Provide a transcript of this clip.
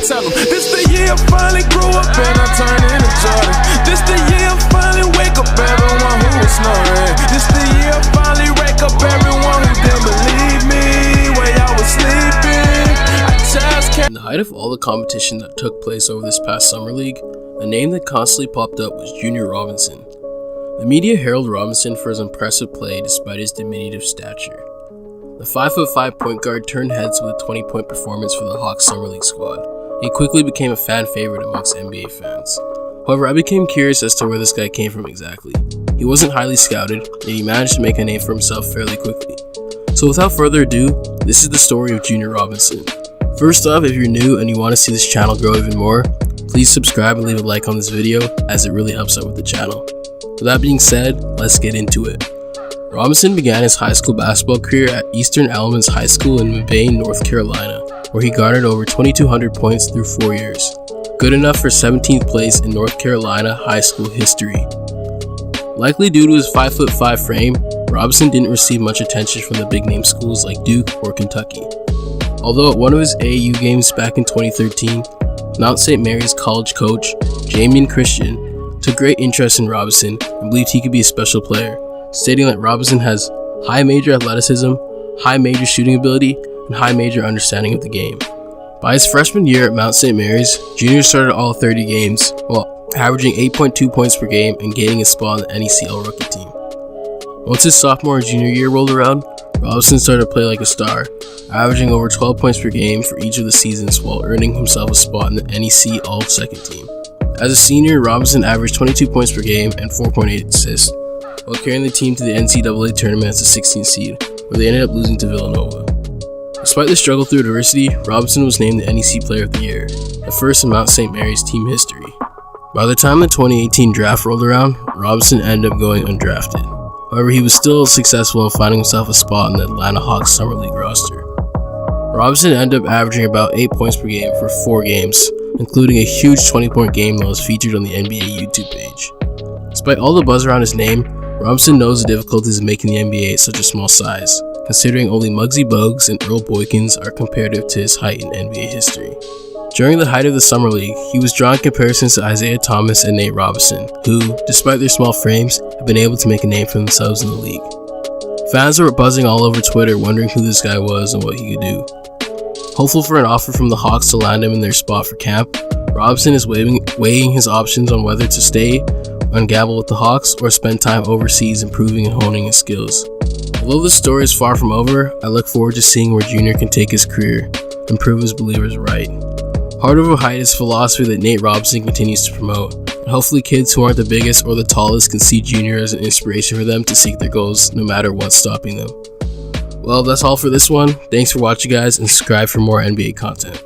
Tell them, this the year I finally grew up and I turned into Jordan. This the year I finally wake up everyone who was snoring. This the year I finally wake up everyone who didn't believe me when y'all was sleeping. I just can't. In the height of all the competition that took place over this past summer league, a name that constantly popped up was Junior Robinson. The media heralded Robinson for his impressive play despite his diminutive stature. The 5'5" point guard turned heads with a 20-point performance for the Hawks Summer League squad. He quickly became a fan favorite amongst NBA fans. However, I became curious as to where this guy came from exactly. He wasn't highly scouted, and he managed to make a name for himself fairly quickly. So without further ado, this is the story of Junior Robinson. First off, if you're new and you want to see this channel grow even more, please subscribe and leave a like on this video as it really helps out with the channel. With that being said, let's get into it. Robinson began his high school basketball career at Eastern Alamance High School in Mebane, North Carolina, where he garnered over 2,200 points through 4 years, good enough for 17th place in North Carolina high school history. Likely due to his 5'5" frame, Robinson didn't receive much attention from the big-name schools like Duke or Kentucky. Although at one of his AAU games back in 2013, Mount St. Mary's college coach, Jamion Christian, took great interest in Robinson and believed he could be a special player, stating that Robinson has high major athleticism, high major shooting ability, and high major understanding of the game. By his freshman year at Mount St. Mary's, Junior started all 30 games, while averaging 8.2 points per game and gaining a spot on the NEC All-Rookie team. Once his sophomore and junior year rolled around, Robinson started to play like a star, averaging over 12 points per game for each of the seasons while earning himself a spot in the NEC All-Second team. As a senior, Robinson averaged 22 points per game and 4.8 assists, while carrying the team to the NCAA tournament as a 16th seed, where they ended up losing to Villanova. Despite the struggle through adversity, Robinson was named the NEC Player of the Year, the first in Mount St. Mary's team history. By the time the 2018 draft rolled around, Robinson ended up going undrafted. However, he was still successful in finding himself a spot in the Atlanta Hawks Summer League roster. Robinson ended up averaging about 8 points per game for 4 games, including a huge 20-point game that was featured on the NBA YouTube page. Despite all the buzz around his name, Robinson knows the difficulties of making the NBA at such a small size, considering only Muggsy Bogues and Earl Boykins are comparative to his height in NBA history. During the height of the Summer League, he was drawing comparisons to Isaiah Thomas and Nate Robinson, who, despite their small frames, have been able to make a name for themselves in the league. Fans were buzzing all over Twitter wondering who this guy was and what he could do. Hopeful for an offer from the Hawks to land him in their spot for camp, Robinson is weighing his options on whether to stay and gamble with the Hawks or spend time overseas improving and honing his skills. Although this story is far from over, I look forward to seeing where Junior can take his career and prove his believers right. Heart Over Height is a philosophy that Nate Robinson continues to promote, and hopefully kids who aren't the biggest or the tallest can see Junior as an inspiration for them to seek their goals no matter what's stopping them. Well, that's all for this one. Thanks for watching, guys, and subscribe for more NBA content.